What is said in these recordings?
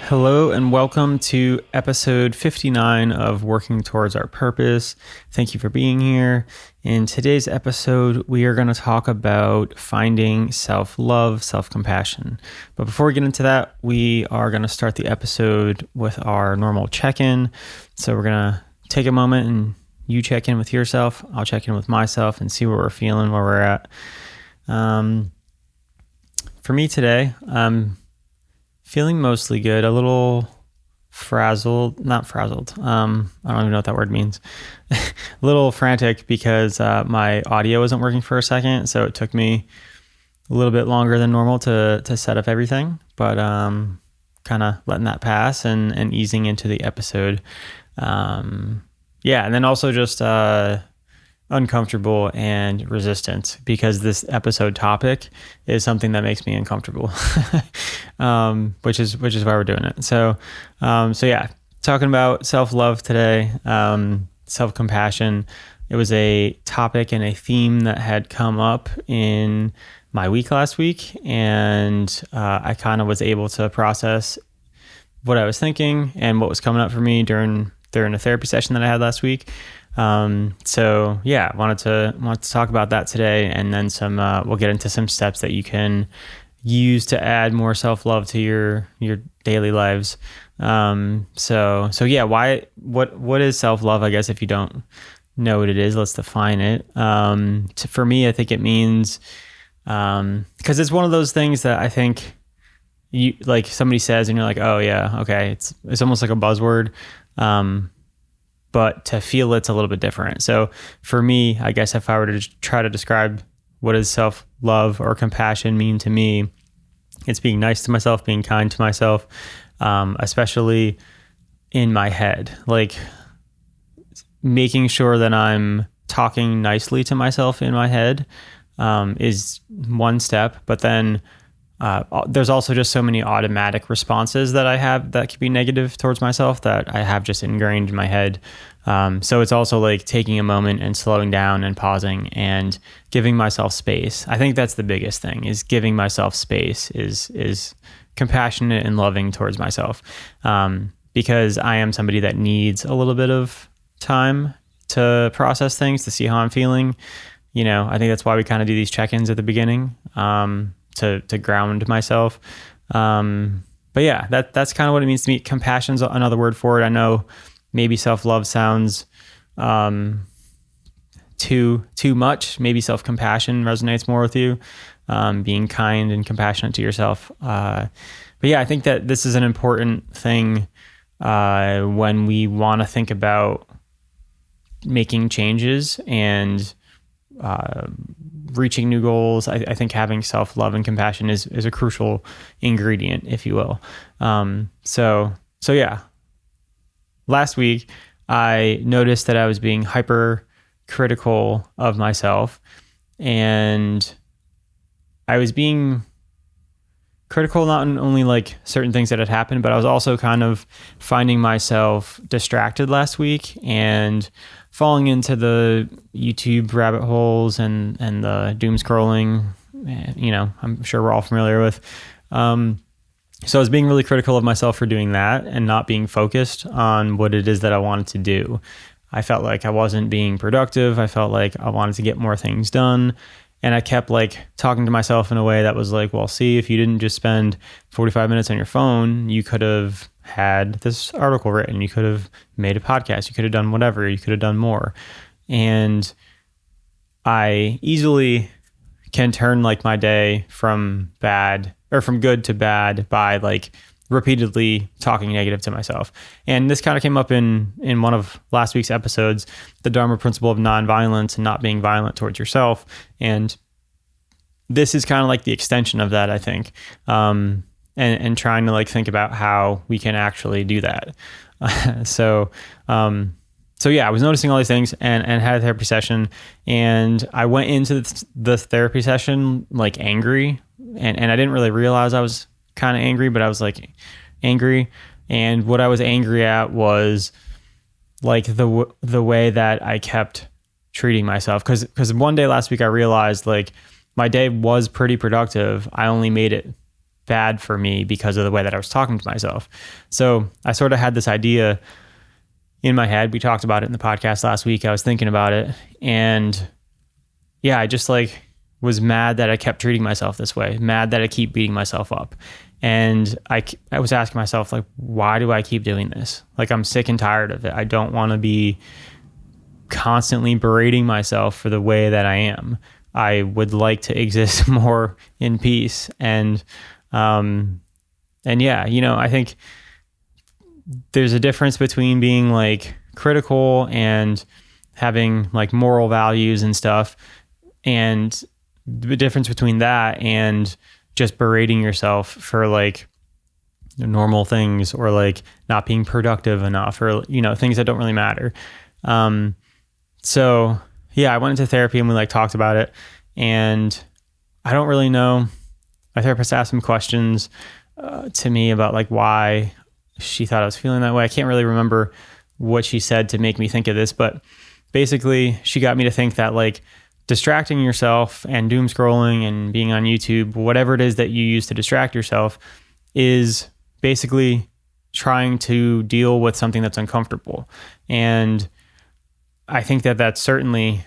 Hello and welcome to episode 59 of Working Towards Our Purpose. Thank you for being here. In today's episode, we are going to talk about finding self-love, self-compassion. But before we get into that, we are going to start the episode with our normal check-in. So we're going to take a moment and you check in with yourself. I'll check in with myself and see where we're feeling, where we're at. For me today, feeling mostly good, a little not frazzled. I don't even know what that word means. A little frantic because my audio wasn't working for a second. So it took me a little bit longer than normal to set up everything, but kind of letting that pass and easing into the episode. And then also just uncomfortable and resistant because this episode topic is something that makes me uncomfortable, which is why we're doing it. So talking about self-love today, self-compassion. It was a topic and a theme that had come up in my week last week, and I kind of was able to process what I was thinking and what was coming up for me during a therapy session that I had last week. Wanted to talk about that today, and then we'll get into some steps that you can use to add more self-love to your daily lives. What is self-love? I guess if you don't know what it is, let's define it. For me, I think it means, cause it's one of those things that I think you, like somebody says and you're like, oh yeah, okay. It's almost like a buzzword. But to feel it's a little bit different. So for me, I guess if I were to try to describe what does self-love or compassion mean to me, it's being nice to myself, being kind to myself, especially in my head, like making sure that I'm talking nicely to myself in my head is one step. But then there's also just so many automatic responses that I have that could be negative towards myself that I have just ingrained in my head. So it's also like taking a moment and slowing down and pausing and giving myself space. I think that's the biggest thing, is giving myself space, is compassionate and loving towards myself. Because I am somebody that needs a little bit of time to process things, to see how I'm feeling. You know, I think that's why we kind of do these check-ins at the beginning. To ground myself. That's kind of what it means to me. Compassion's another word for it. I know maybe self-love sounds too much. Maybe self-compassion resonates more with you, being kind and compassionate to yourself. I think that this is an important thing when we want to think about making changes and reaching new goals. I think having self-love and compassion is a crucial ingredient, if you will. Last week, I noticed that I was being hyper-critical of myself, and I was being critical not only like certain things that had happened, but I was also kind of finding myself distracted last week and falling into the YouTube rabbit holes and the doom scrolling, I'm sure we're all familiar with. So I was being really critical of myself for doing that and not being focused on what it is that I wanted to do. I felt like I wasn't being productive. I felt like I wanted to get more things done. And I kept like talking to myself in a way that was like, well, see, if you didn't just spend 45 minutes on your phone, you could have had this article written, you could have made a podcast, you could have done whatever, you could have done more. And I easily can turn like my day from good to bad by like repeatedly talking negative to myself. And this kind of came up in one of last week's episodes, the Dharma principle of nonviolence and not being violent towards yourself. And this is kind of like the extension of that, I think. And trying to like think about how we can actually do that. I was noticing all these things and had a therapy session, and I went into the therapy session like angry, and I didn't really realize I was kind of angry, but I was like angry. And what I was angry at was like the way that I kept treating myself. Cause one day last week I realized like my day was pretty productive. I only made it bad for me because of the way that I was talking to myself. So I sort of had this idea in my head. We talked about it in the podcast last week. I was thinking about it, and yeah, I just like was mad that I kept treating myself this way, mad that I keep beating myself up. And I was asking myself, like, why do I keep doing this? Like, I'm sick and tired of it. I don't want to be constantly berating myself for the way that I am. I would like to exist more in peace. And yeah, you know, I think there's a difference between being like critical and having like moral values and stuff, and the difference between that and just berating yourself for like normal things, or like not being productive enough, or, you know, things that don't really matter. So yeah, I went into therapy and we like talked about it, and I don't really know. My therapist asked some questions to me about like why she thought I was feeling that way. I can't really remember what she said to make me think of this, but basically she got me to think that like distracting yourself and doom scrolling and being on YouTube, whatever it is that you use to distract yourself, is basically trying to deal with something that's uncomfortable. And I think that that's certainly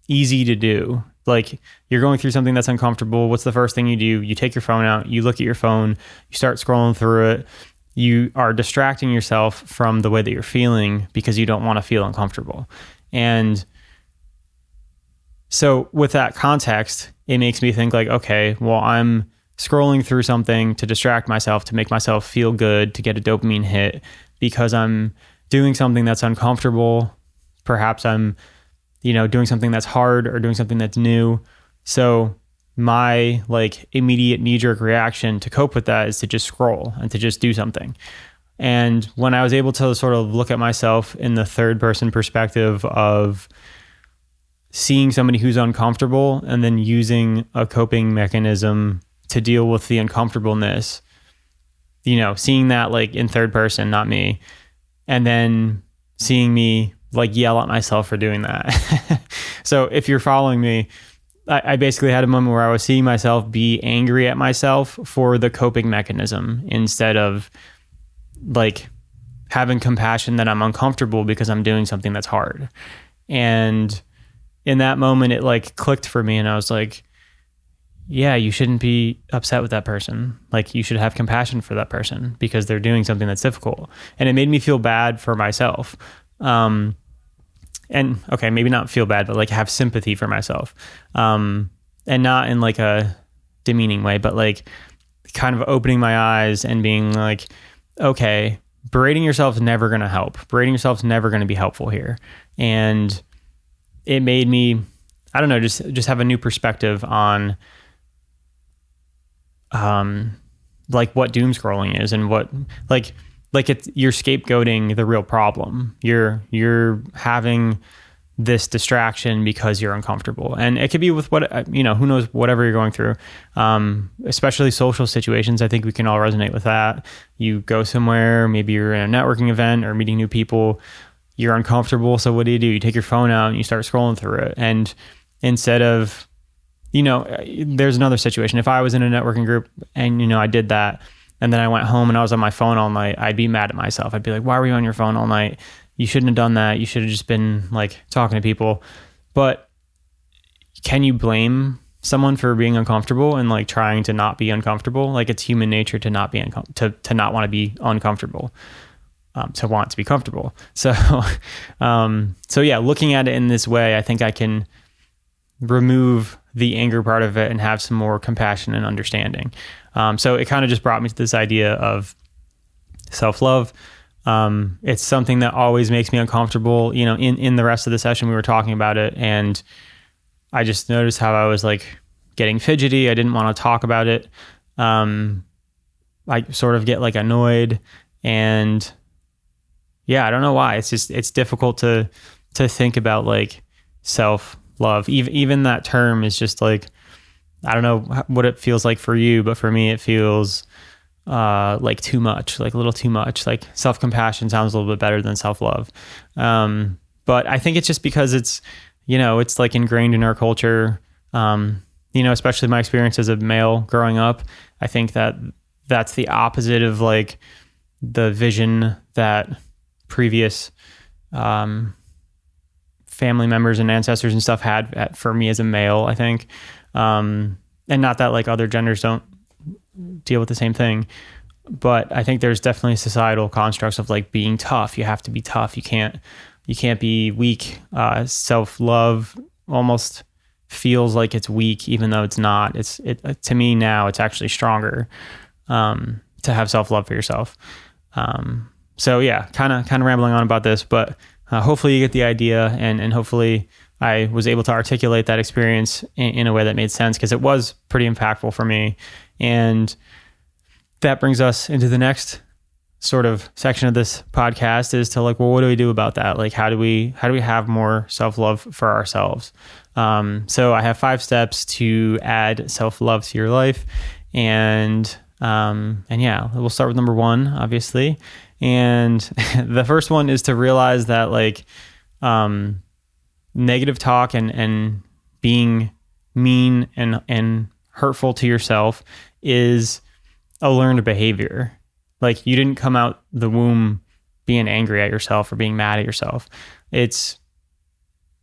easy to do. Like, you're going through something that's uncomfortable. What's the first thing you do? You take your phone out, you look at your phone, you start scrolling through it. You are distracting yourself from the way that you're feeling because you don't want to feel uncomfortable. And so with that context, it makes me think like, okay, well, I'm scrolling through something to distract myself, to make myself feel good, to get a dopamine hit because I'm doing something that's uncomfortable. Perhaps I'm, you know, doing something that's hard or doing something that's new. So my like immediate knee-jerk reaction to cope with that is to just scroll and to just do something. And when I was able to sort of look at myself in the third person perspective of seeing somebody who's uncomfortable and then using a coping mechanism to deal with the uncomfortableness, you know, seeing that like in third person, not me, and then seeing me like yell at myself for doing that. So if you're following me, I basically had a moment where I was seeing myself be angry at myself for the coping mechanism instead of like having compassion that I'm uncomfortable because I'm doing something that's hard. And in that moment, it like clicked for me, and I was like, yeah, you shouldn't be upset with that person. Like, you should have compassion for that person because they're doing something that's difficult. And it made me feel bad for myself. And okay, maybe not feel bad, but like have sympathy for myself. And not in like a demeaning way, but like kind of opening my eyes and being like, okay, berating yourself is never going to help. Berating yourself is never going to be helpful here. And it made me, I don't know, just have a new perspective on like what doom scrolling is, and what like it's, you're scapegoating the real problem. You're having this distraction because you're uncomfortable, and it could be with what, you know, who knows, whatever you're going through, especially social situations. I think we can all resonate with that. You go somewhere, maybe you're in a networking event or meeting new people, you're uncomfortable. So what do? You take your phone out and you start scrolling through it. And instead of, you know, there's another situation. If I was in a networking group and, you know, I did that, and then I went home and I was on my phone all night, I'd be mad at myself. I'd be like, why were you on your phone all night? You shouldn't have done that. You should have just been like talking to people. But can you blame someone for being uncomfortable and like trying to not be uncomfortable? Like, it's human nature to not be to not want to be uncomfortable, to want to be comfortable. So, so yeah, looking at it in this way, I think I can remove the anger part of it and have some more compassion and understanding. So it kind of just brought me to this idea of self-love. It's something that always makes me uncomfortable. You know, in the rest of the session, we were talking about it, and I just noticed how I was like getting fidgety. I didn't want to talk about it. I sort of get like annoyed, and yeah, I don't know why. It's difficult to think about like self-love. Even that term is just like, I don't know what it feels like for you, but for me, it feels like too much, like a little too much. Like self-compassion sounds a little bit better than self-love. But I think it's just because it's, you know, it's like ingrained in our culture. You know, especially my experience as a male growing up, I think that that's the opposite of like the vision that previous family members and ancestors and stuff had for me as a male, I think. And not that like other genders don't deal with the same thing, but I think there's definitely societal constructs of like being tough. You have to be tough. You can't be weak. Self-love almost feels like it's weak, even though it's not. To me now, it's actually stronger to have self-love for yourself. So yeah, kind of rambling on about this, but hopefully you get the idea, and hopefully I was able to articulate that experience in a way that made sense, because it was pretty impactful for me. And that brings us into the next sort of section of this podcast, is to like, well, what do we do about that? Like, how do we have more self-love for ourselves? So I have 5 steps to add self-love to your life. And yeah, we'll start with number 1, obviously. And the first one is to realize that like, negative talk and being mean and hurtful to yourself is a learned behavior. Like, you didn't come out the womb being angry at yourself or being mad at yourself. It's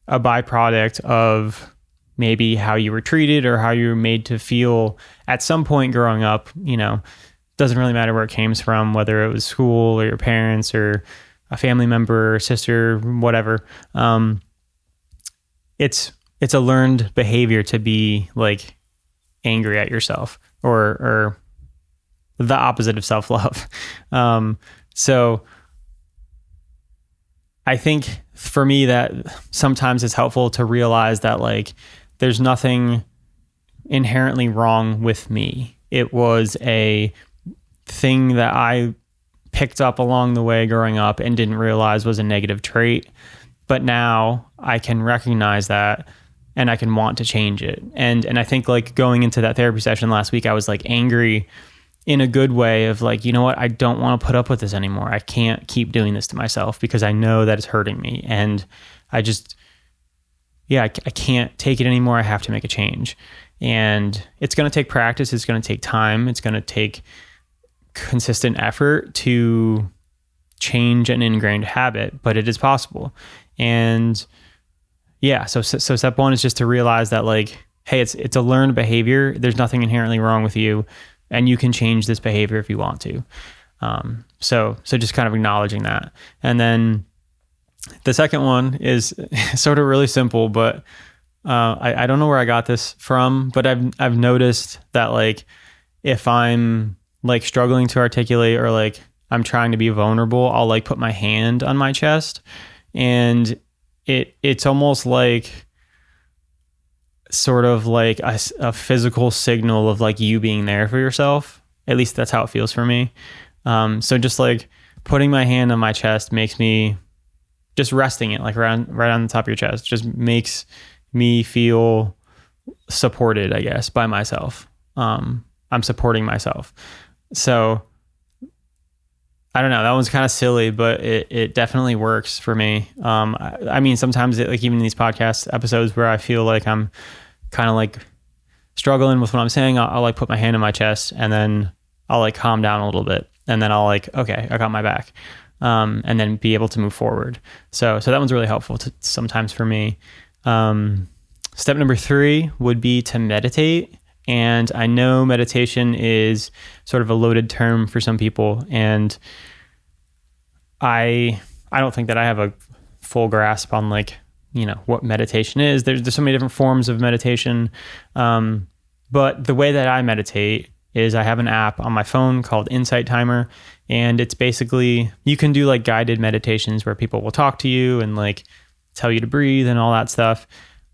a byproduct of maybe how you were treated or how you were made to feel at some point growing up. You know, doesn't really matter where it came from, whether it was school or your parents or a family member or sister, whatever. It's a learned behavior to be like angry at yourself or the opposite of self-love. So I think for me that sometimes it's helpful to realize that like there's nothing inherently wrong with me. It was a thing that I picked up along the way growing up and didn't realize was a negative trait. But now I can recognize that and I can want to change it. And I think like going into that therapy session last week, I was like angry in a good way of like, you know what, I don't want to put up with this anymore. I can't keep doing this to myself because I know that it's hurting me. And I just, I can't take it anymore. I have to make a change. And it's going to take practice. It's going to take time. It's going to take consistent effort to change an ingrained habit, but it is possible. And yeah, so step 1 is just to realize that like, hey, it's a learned behavior. There's nothing inherently wrong with you, and you can change this behavior if you want to. So just kind of acknowledging that. And then the second one is sort of really simple, but I don't know where I got this from, but I've noticed that like if I'm like struggling to articulate or like I'm trying to be vulnerable, I'll like put my hand on my chest, and it's almost like sort of like a physical signal of like you being there for yourself. At least that's how it feels for me. So just like putting my hand on my chest makes me, just resting it like right on the top of your chest just makes me feel supported, I guess, by myself. I'm supporting myself. So I don't know, that one's kind of silly, but it definitely works for me. I mean, sometimes like even in these podcast episodes where I feel like I'm kind of like struggling with what I'm saying, I'll like put my hand on my chest and then I'll like calm down a little bit. And then I'll like, okay, I got my back. And then be able to move forward. So that one's really helpful sometimes for me. Step number 3 would be to meditate. And I know meditation is sort of a loaded term for some people. And I don't think that I have a full grasp on like, you know, what meditation is. There's so many different forms of meditation. But the way that I meditate is I have an app on my phone called Insight Timer. And it's basically, you can do like guided meditations where people will talk to you and like tell you to breathe and all that stuff.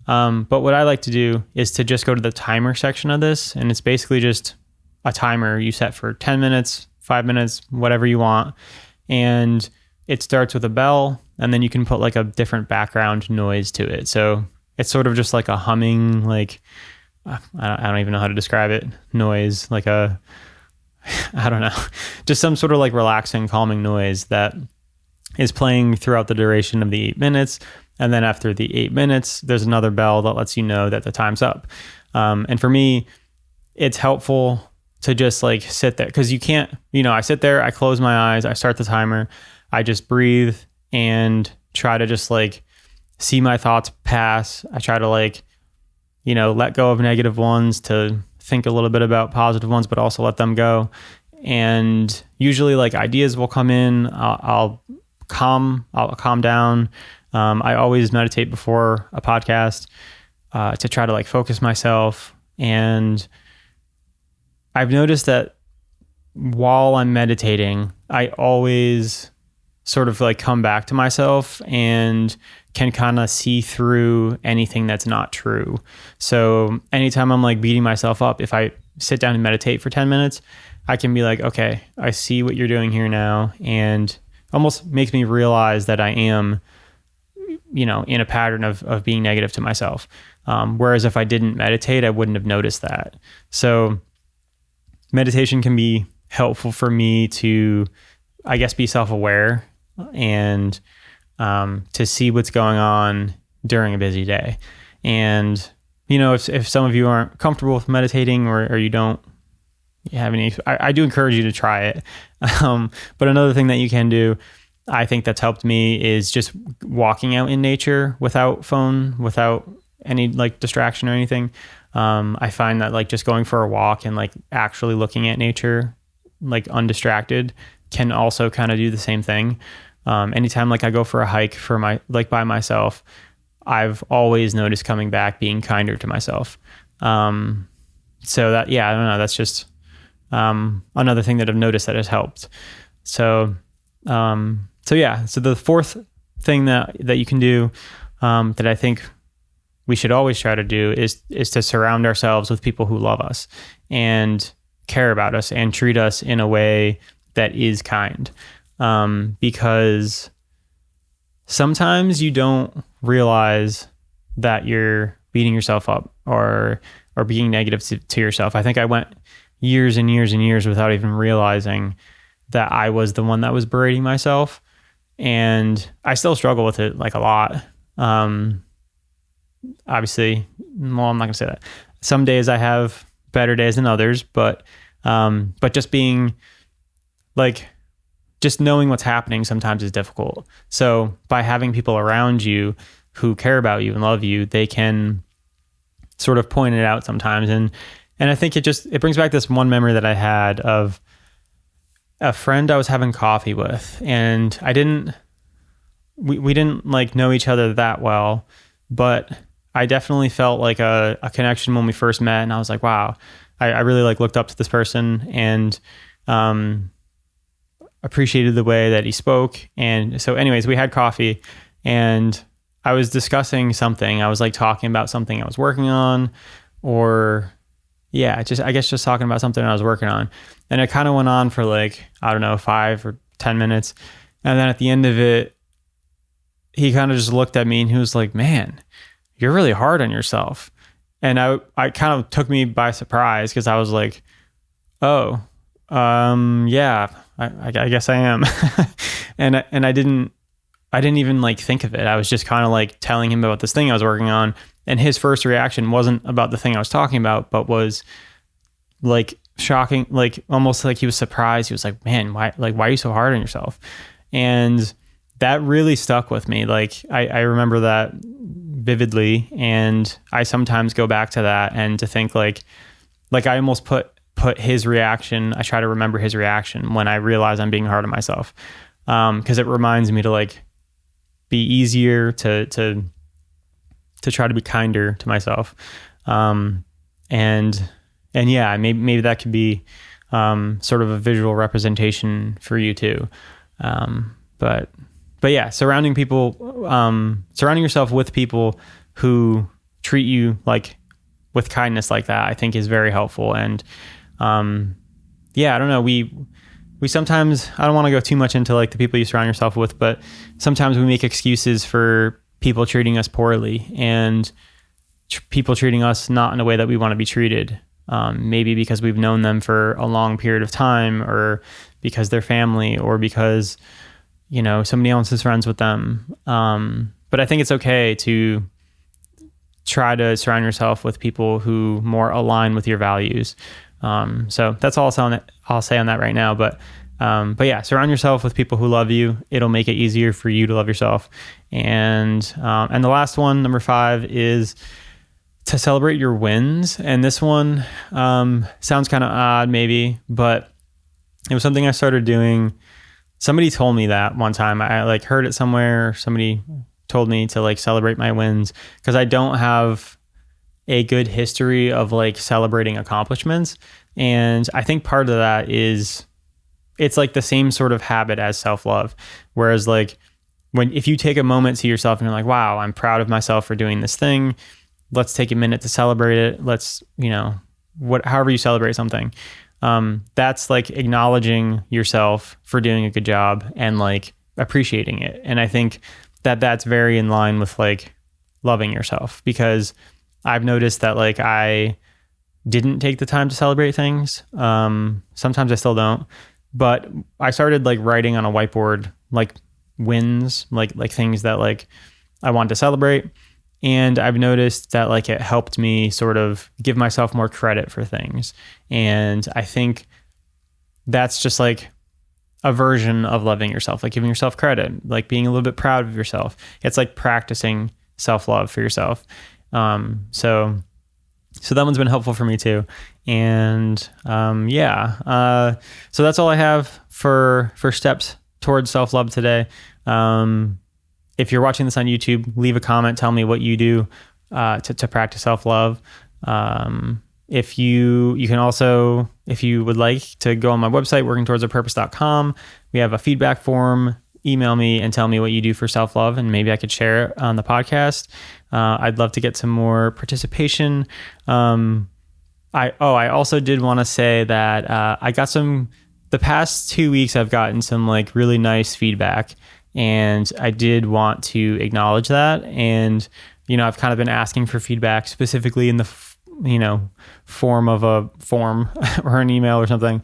But what I like to do is to just go to the timer section of this. And it's basically just a timer you set for 10 minutes, 5 minutes, whatever you want. And it starts with a bell, and then you can put like a different background noise to it. So it's sort of just like a humming, like, I don't even know how to describe it, noise, like I don't know, just some sort of like relaxing, calming noise that is playing throughout the duration of the 8 minutes. And then after the 8 minutes, there's another bell that lets you know that the time's up. And for me, it's helpful to just like sit there, because you can't, I sit there, I close my eyes, I start the timer, I just breathe and try to just like see my thoughts pass. I try to like, let go of negative ones to think a little bit about positive ones, but also let them go. And usually like ideas will come in. I'll calm down. I always meditate before a podcast to try to like focus myself. And I've noticed that while I'm meditating, I always sort of like come back to myself and can kind of see through anything that's not true. So anytime I'm like beating myself up, if I sit down and meditate for 10 minutes, I can be like, okay, I see what you're doing here now. And almost makes me realize that I am, in a pattern of being negative to myself. Whereas if I didn't meditate, I wouldn't have noticed that. So meditation can be helpful for me to, I guess, be self-aware and to see what's going on during a busy day. And, if some of you aren't comfortable with meditating or you don't have any, I do encourage you to try it. But another thing that you can do, I think that's helped me, is just walking out in nature without phone, without any like distraction or anything. I find that like just going for a walk and like actually looking at nature, like undistracted, can also kind of do the same thing. Anytime like I go for a hike by myself, I've always noticed coming back being kinder to myself. So that, I don't know, that's just another thing that I've noticed that has helped. So the fourth thing that you can do, that I think we should always try to do is to surround ourselves with people who love us and care about us and treat us in a way that is kind. Because sometimes you don't realize that you're beating yourself up or being negative to yourself. I think I went years and years and years without even realizing that I was the one that was berating myself. And I still struggle with it like a lot. Obviously, well, I'm not gonna say that. Some days I have better days than others, but just being like, just knowing what's happening sometimes is difficult. So by having people around you who care about you and love you, they can sort of point it out sometimes. And I think it brings back this one memory that I had of a friend I was having coffee with, and we didn't like know each other that well, but I definitely felt like a connection when we first met. And I was like, wow, I really like looked up to this person and, appreciated the way that he spoke. And so anyways, we had coffee and I was discussing something. I was like talking about something I was working on, or just talking about something I was working on. And it kind of went on for like, I don't know, 5 or 10 minutes. And then at the end of it, he kind of just looked at me and he was like, man, you're really hard on yourself. And I kind of took me by surprise, because I was like, oh, yeah, I guess I am. and I didn't even like think of it. I was just kind of like telling him about this thing I was working on. And his first reaction wasn't about the thing I was talking about, but was like shocking, like almost like he was surprised. He was like, man, why are you so hard on yourself? And that really stuck with me. Like I remember that vividly. And I sometimes go back to that and to think like I almost put his reaction, I try to remember his reaction when I realize I'm being hard on myself. Cause it reminds me to like be easier to try to be kinder to myself. And yeah, maybe that could be, sort of a visual representation for you too. But yeah, surrounding yourself with people who treat you like with kindness like that, I think is very helpful. And, I don't know. We sometimes, I don't want to go too much into like the people you surround yourself with, but sometimes we make excuses for people treating us poorly and people treating us not in a way that we want to be treated. Maybe because we've known them for a long period of time, or because they're family, or because, somebody else is friends with them. But I think it's okay to try to surround yourself with people who more align with your values. So that's all I'll say on that right now. But yeah, surround yourself with people who love you. It'll make it easier for you to love yourself. And the last one, number 5, is to celebrate your wins. And this one sounds kind of odd maybe, but it was something I started doing. Somebody told me that one time. I like heard it somewhere. Somebody told me to like celebrate my wins, because I don't have a good history of like celebrating accomplishments. And I think part of that is it's like the same sort of habit as self-love. Whereas like if you take a moment to yourself and you're like, wow, I'm proud of myself for doing this thing. Let's take a minute to celebrate it. Let's, however you celebrate something. That's like acknowledging yourself for doing a good job and like appreciating it. And I think that that's very in line with like loving yourself, because I've noticed that like I didn't take the time to celebrate things. Sometimes I still don't, but I started like writing on a whiteboard, like wins, like things that like I want to celebrate. And I've noticed that like it helped me sort of give myself more credit for things. And I think that's just like a version of loving yourself, like giving yourself credit, like being a little bit proud of yourself. It's like practicing self-love for yourself. So that one's been helpful for me too. And so that's all I have for steps towards self-love today. If you're watching this on YouTube, leave a comment. Tell me what you do to practice self-love. If you can also, if you would like to go on my website, workingtowardsourpurpose.com, we have a feedback form. Email me and tell me what you do for self-love, and maybe I could share it on the podcast. I'd love to get some more participation. I also did want to say that I got the past 2 weeks I've gotten some like really nice feedback, and I did want to acknowledge that. And, I've kind of been asking for feedback specifically in the, form of a form or an email or something.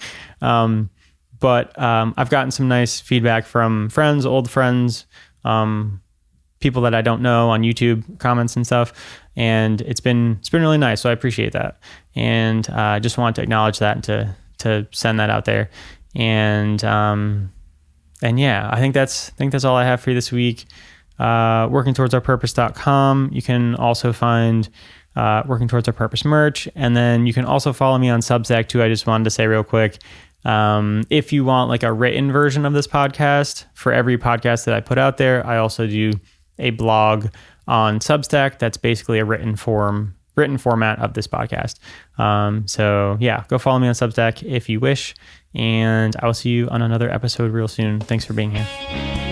But I've gotten some nice feedback from friends, old friends, people that I don't know on YouTube, comments and stuff. And it's been really nice. So I appreciate that. And I just want to acknowledge that and to send that out there. And yeah, I think that's all I have for you this week. Workingtowardsourpurpose.com. You can also find Working Towards Our Purpose merch. And then you can also follow me on Substack too. I just wanted to say real quick, if you want like a written version of this podcast, for every podcast that I put out there, I also do a blog on Substack that's basically a written format of this podcast. So yeah, go follow me on Substack if you wish, and I will see you on another episode real soon. Thanks for being here.